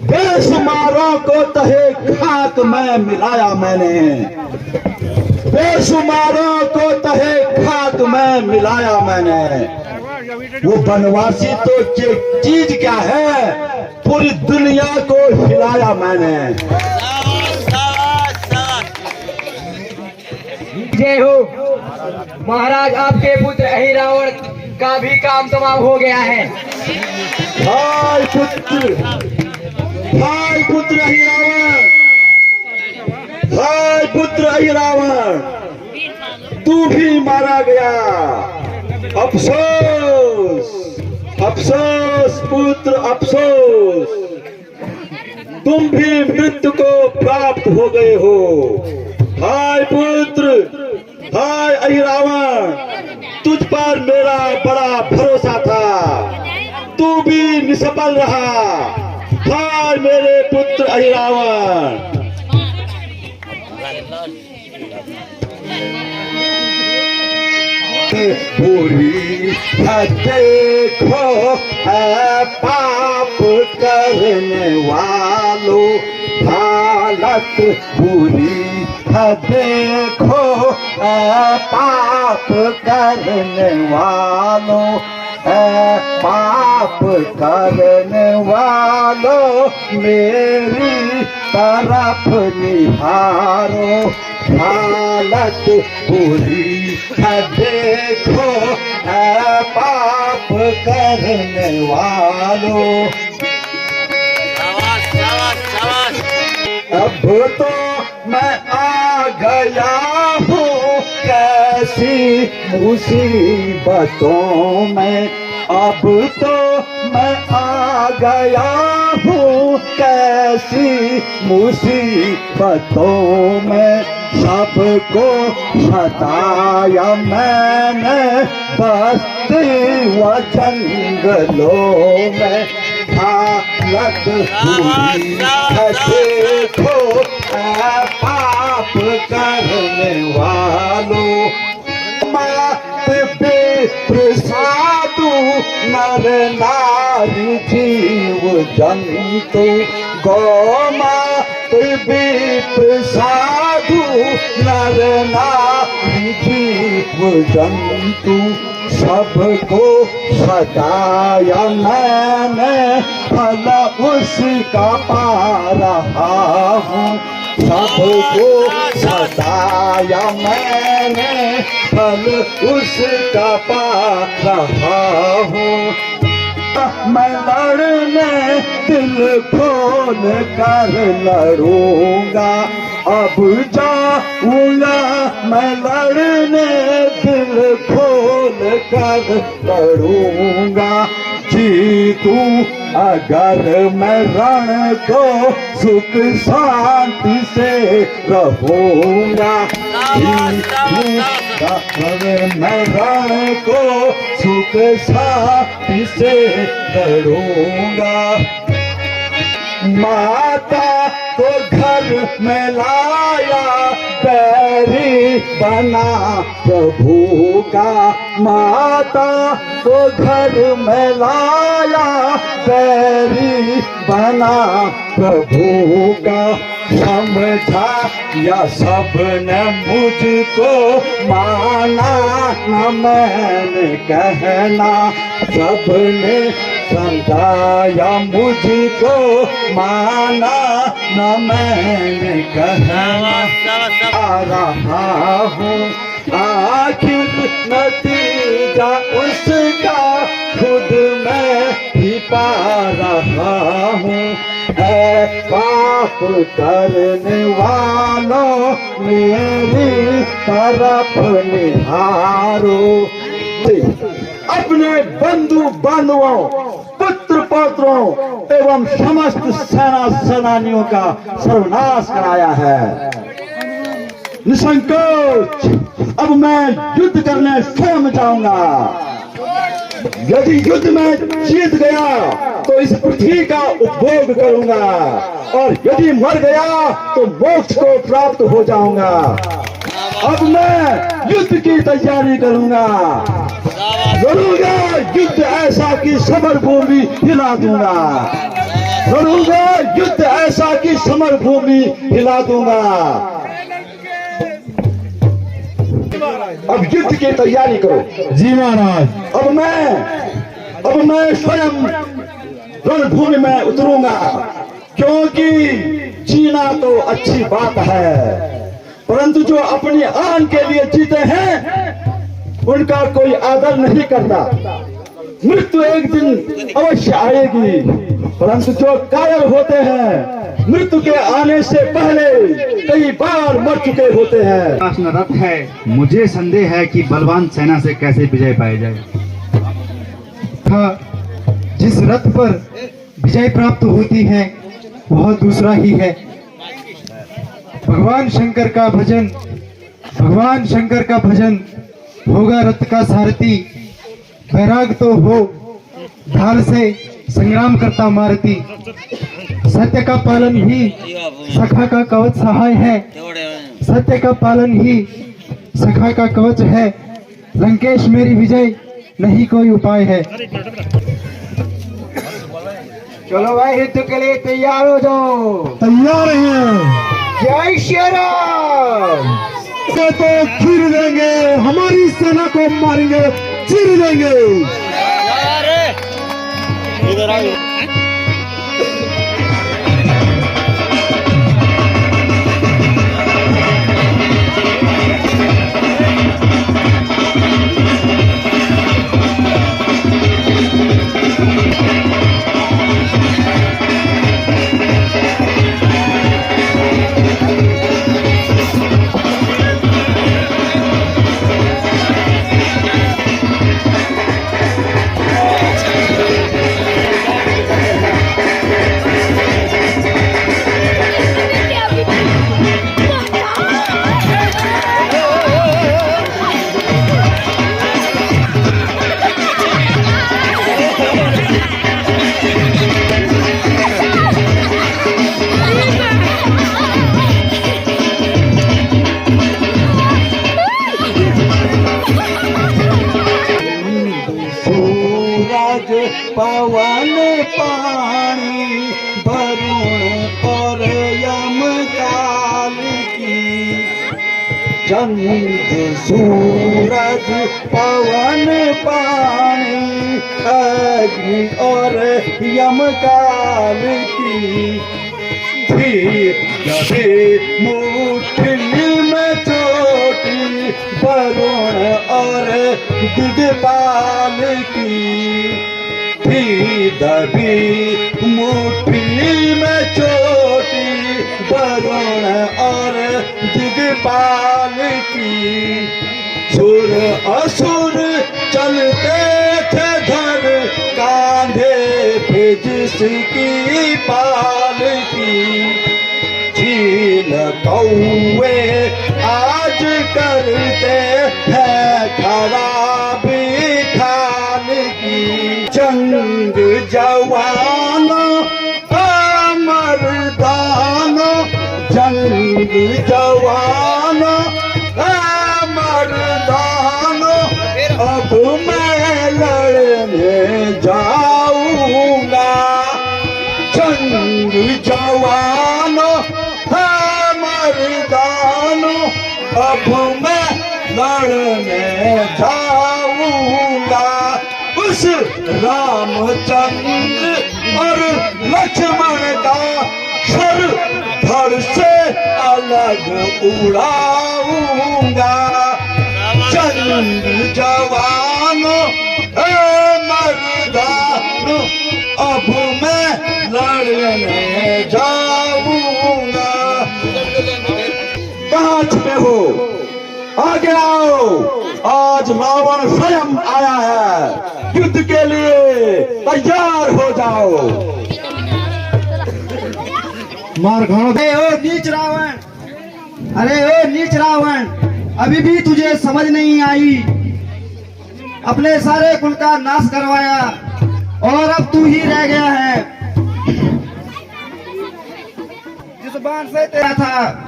बेशुमारों को तहे खाक में मिलाया मैंने, बेशुमारों को तहे खाक में मिलाया मैंने। वो बनवासी तो चीज क्या है, पूरी दुनिया को हिलाया मैंने। जय हो महाराज, आपके पुत्र अहिरावण का भी काम तमाम हो गया है। हाय पुत्र अहिरावण, हाय पुत्र अहिरावण, तू भी मारा गया। अफसोस अफसोस पुत्र अफसोस, तुम भी मृत्यु को प्राप्त हो गए हो। हाय पुत्र, हाय अहिरावण, तुझ पर मेरा बड़ा भरोसा था, तू भी निष्फल रहा। हाय मेरे पुत्र अहिरावण। बुरी देखो है पाप करने वालों, हालत बुरी है देखो है पाप करने वालों, पाप करने वालों मेरी तरफ निहारो। हालत बुरी है देखो है पाप करने वालों। अब तो मैं आ गया हूँ कैसी मुसीबतों में, अब तो मैं आ गया हूँ कैसी मुसीबतों में। सबको सताया मैंने बस्ती व जंगलों में, हालत हुई है देखो है पाप करने वालों। मात पितृ साधु नर नारी जीव जंतु, गौ मात पितृ साधु नर नारी जीव जंतु, सबको सताया मैंने फल उसका पा रहा हूँ। सबको सताया मैंने फल उसका पा रहा हूँ। मैं लड़ने दिल खोल कर लड़ूंगा, अब जाऊंगा मैं लड़ने दिल खोल कर लड़ूंगा। जीतू अगर मैं रण को सुख शांति से रहूंगा, अगर मैं रण को सुख शांति से लड़ूंगा। माता को घर में लाया बैरी बना प्रभु का, माता को घर में लाया बैरी बना प्रभु का। समझा या सबने मुझको माना न मैंने कहना, सबने समझाया मुझको माना न मैंने कहना। आ रहा हूँ आखिर नतीजा उसका खुद मैं ही पा रहा हूँ। पाप करने वालों मेरी तरफ निहारो। अपने बंधु बांधवों, पुत्र पौत्रों एवं समस्त सेना सेनानियों का सर्वनाश कराया है। निसंकोच अब मैं युद्ध करने स्वयं जाऊंगा। यदि युद्ध में जीत गया तो इस पृथ्वी का उपभोग करूंगा, और यदि मर गया तो मोक्ष को प्राप्त हो जाऊंगा। अब मैं युद्ध की तैयारी करूंगा, लड़ूंगा युद्ध ऐसा कि समर भूमि हिला दूंगा। लड़ूंगा युद्ध ऐसा कि समर भूमि हिला दूंगा। अब युद्ध की तैयारी करो। जी महाराज। अब मैं स्वयं रणभूमि में उतरूंगा, क्योंकि जीना तो अच्छी बात है, परंतु जो अपनी आन के लिए जीते हैं उनका कोई आदर नहीं करता। मृत्यु एक दिन अवश्य आएगी, परंतु जो कायर होते हैं मृत्यु के आने से पहले कई बार मर चुके होते हैं। रथ है, मुझे संदेह है कि बलवान सेना से कैसे विजय पाई जाए। जिस रथ पर विजय प्राप्त होती है वह दूसरा ही है। भगवान शंकर का भजन होगा रथ का सारथी। वैराग तो हो ढाल से संग्राम करता मारती। सत्य का पालन ही सखा का कवच सहाय है। सत्य का पालन ही सखा का कवच है। लंकेश मेरी विजय नहीं कोई उपाय है। चलो भाई, युद्ध के लिए तैयार हो जाओ। तैयार हैं। जय श्री राम। से तो चीर देंगे, हमारी सेना को मारेंगे, चीर देंगे। पवन पानी वरुण और यम काल की। चंद्र सूरज पवन पानी अग्नि और यम काल की। मुट्ठी में चोटी वरुण और दिगपाल की। दबी मुट्ठी में चोटी वरुण और दिगपाल की। सुर असुर चलते थे धर कांधे पे जिसकी पाल की। झील कौवे आज करते हैं खराबी खान की। जंग जवानो मर्दानो, जंग जवानो मर्दानो, अब मैं लड़ने जाऊंगा। जंग जवानो मर्दानो, अब मैं लड़ने जाऊंगा। उस रामचंद्र और लक्ष्मण का सर धड़ से अलग उड़ाऊंगा। जंग जवानो मर्दानो, अब मैं लड़ने जाऊंगा। कहाँ छुपे हो, आगे आओ। आज रावण स्वयं आया है, युद्ध के लिए तैयार हो जाओ। मार खाओ। ओ नीच रावण, अरे ओ नीच रावण, अभी भी तुझे समझ नहीं आई। अपने सारे कुल का नाश करवाया और अब तू ही रह गया है। जिस बाण से तेरा था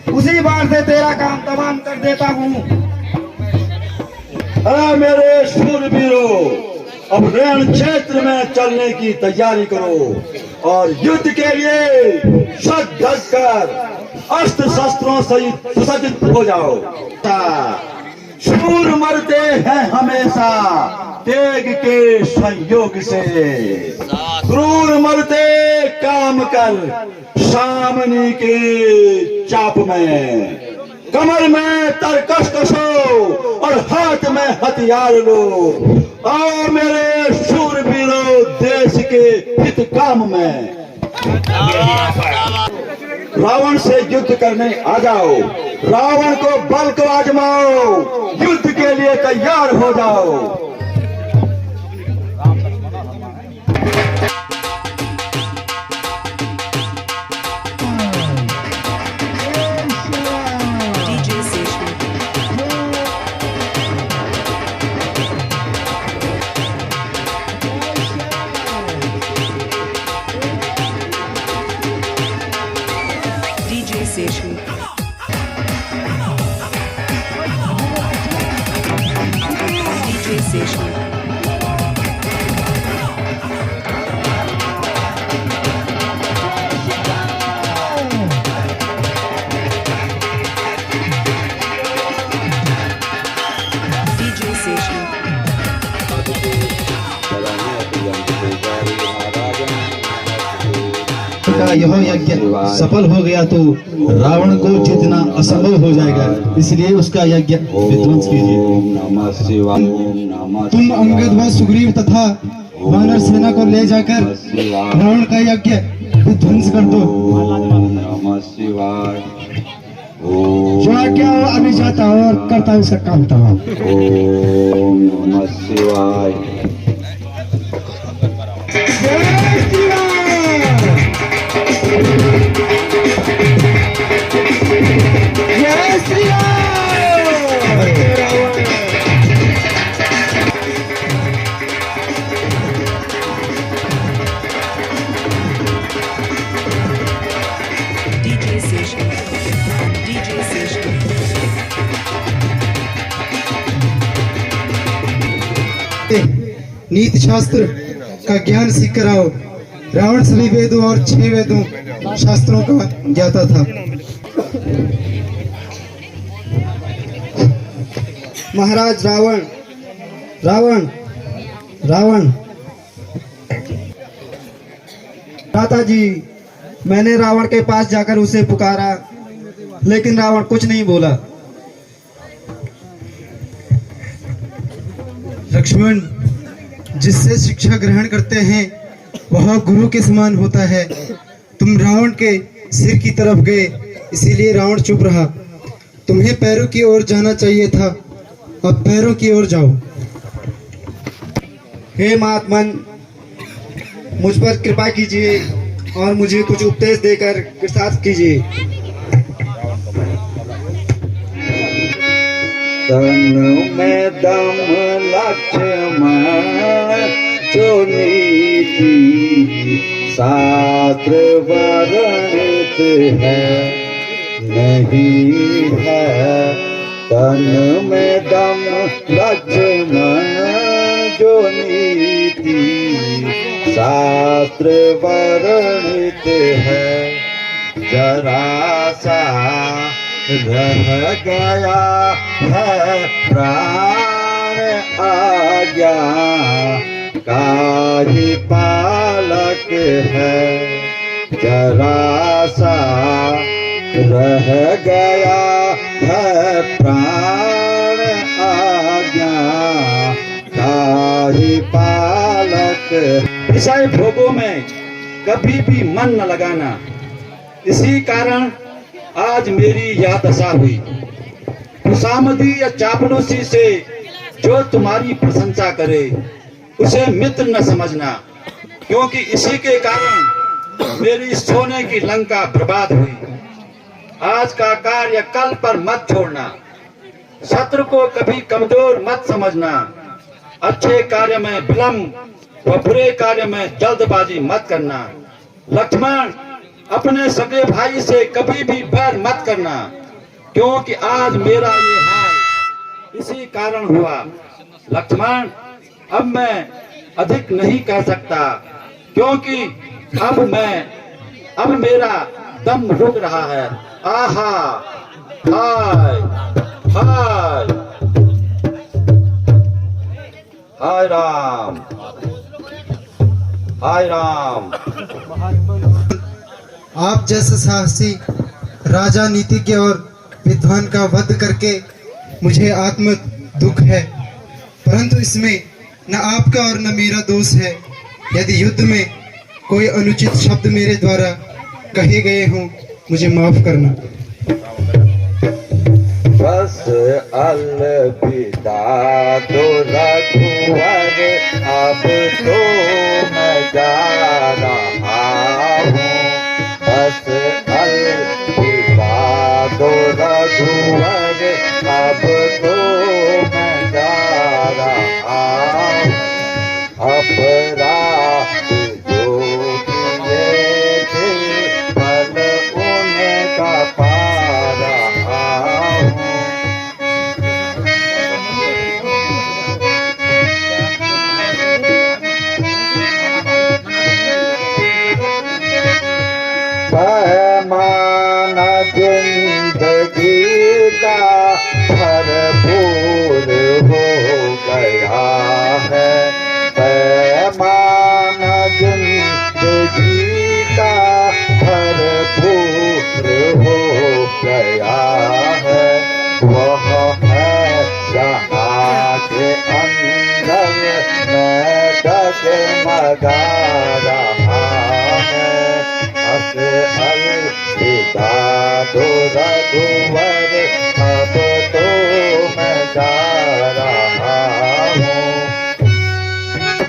उसी बाण से तेरा काम तमाम कर देता हूँ। मेरे शूरवीरों, अब रण क्षेत्र में चलने की तैयारी करो और युद्ध के लिए सज धज कर अस्त्र शस्त्रों सहित सुसज्जित हो जाओ। शूर मरते हैं हमेशा तेग के संयोग से, क्रूर मरते काम कर सामने के चाप में, कमर में तरकश कसो और हाथ में हथियार लो। आओ मेरे शूरवीरों देश के हित काम में, रावण से युद्ध करने आ जाओ। रावण को बल को आजमाओ, युद्ध के लिए तैयार हो जाओ। Station. DJ Station. DJ Station. का यह यज्ञ सफल हो गया तो रावण को जीतना असंभव हो जाएगा, इसलिए उसका यज्ञ विध्वंस कीजिए। नमः शिवाय। तुम अंगद व सुग्रीव तथा वानर सेना को ले जाकर रावण का यज्ञ विध्वंस कर दो। नमः शिवाय। जो आज्ञा हो अभी जाता हो और करता उसका काम तमाम। ओम नमः शिवाय। DJ Station. DJ Station. नीति शास्त्र का ज्ञान सीख कर आओ। रावण सभी वेदों और 6 वेदों शास्त्रों का ज्ञाता था। महाराज रावण रावण रावण भ्राता जी, मैंने रावण के पास जाकर उसे पुकारा, लेकिन रावण कुछ नहीं बोला। लक्ष्मण, जिससे शिक्षा ग्रहण करते हैं वह गुरु के समान होता है। तुम रावण के सिर की तरफ गए, इसीलिए रावण चुप रहा। तुम्हें पैरों की ओर जाना चाहिए था, अब पैरों की ओर जाओ। हे महात्मन, मुझ पर कृपा कीजिए और मुझे कुछ उपदेश देकर कृतार्थ कीजिए। तन में दम लक्ष्मण जो नीति शास्त्र वर्णित है नहीं है। तन में दम लक्ष्मण जो नीति शास्त्र वर्णित है। जरा सा रह गया है प्राण आज्ञा का ही पालक है। जरा सा रह गया है प्राण आज्ञा का ही पालक। ईसाई भोगों में कभी भी मन न लगाना, इसी कारण आज मेरी यह दशा हुई। खुशामदी या चापलूसी से जो तुम्हारी प्रशंसा करे उसे मित्र न समझना, क्योंकि इसी के कारण मेरी सोने की लंका बर्बाद हुई। आज का कार्य कल पर मत छोड़ना, शत्रु को कभी कमजोर मत समझना। अच्छे कार्य में विलंब व बुरे कार्य में जल्दबाजी मत करना। लक्ष्मण, अपने सगे भाई से कभी भी बैर मत करना, क्योंकि आज मेरा ये हाल इसी कारण हुआ। लक्ष्मण, अब मैं अधिक नहीं कह सकता, क्योंकि अब मेरा दम रुक रहा है। आहा, हाय हाय हाय राम, हाय राम। आप जैसे साहसी राजा, नीतिज्ञ और विद्वान का वध करके मुझे आत्म दुख है, परंतु इसमें न आपका और न मेरा दोष है। यदि युद्ध में कोई अनुचित शब्द मेरे द्वारा कहे गए हों, मुझे माफ करना। बस अलविदा दो रघुवर, अब तो मैं जा रहा हूँ। बस अलविदा दो रघुवर, अब तो मैं जा रहा हूँ। अपराध जो किए थे, फल उनका पा रहा हूँ। पैमाना जिंदगी का भरपूर हो गया है। पैमाना जिंदगी का भरपूर हो गया है। वह है जहाँ के अंदर मैं डगमगा रहा है। हस अलविदा दो रघुवर, अब तो मैं जा रहा हूँ।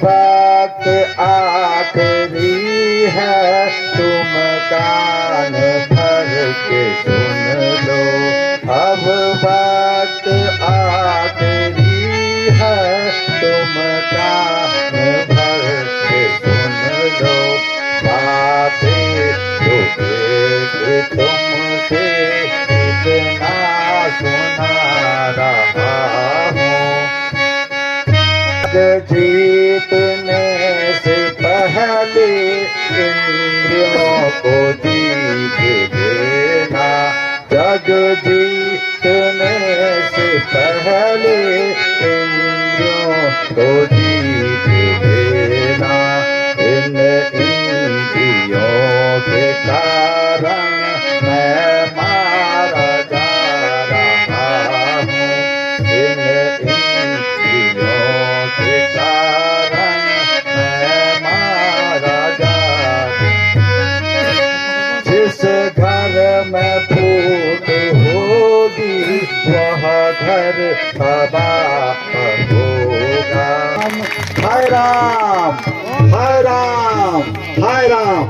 वक्त आखिरी है, तुम कान भर के सुन लो। अब वक्त आखिरी है, तुम कान भर के सुन लो। बातें जो एक तुमसे इतना सुना रहा हूँ। जीतने से पहले इंद्रियों को जीत लेना। जग जीतने से पहले इंद्रियों को जीत लेना। इन इंद्रियों के कारण मैं मारा जा रहा हूँ। इन इंद्रियों के कारण मैं मारा जा रहा हूँ। जिस घर में फूट होगी, वह घर तबाह होगा। हाय राम, हाय राम, हाय राम।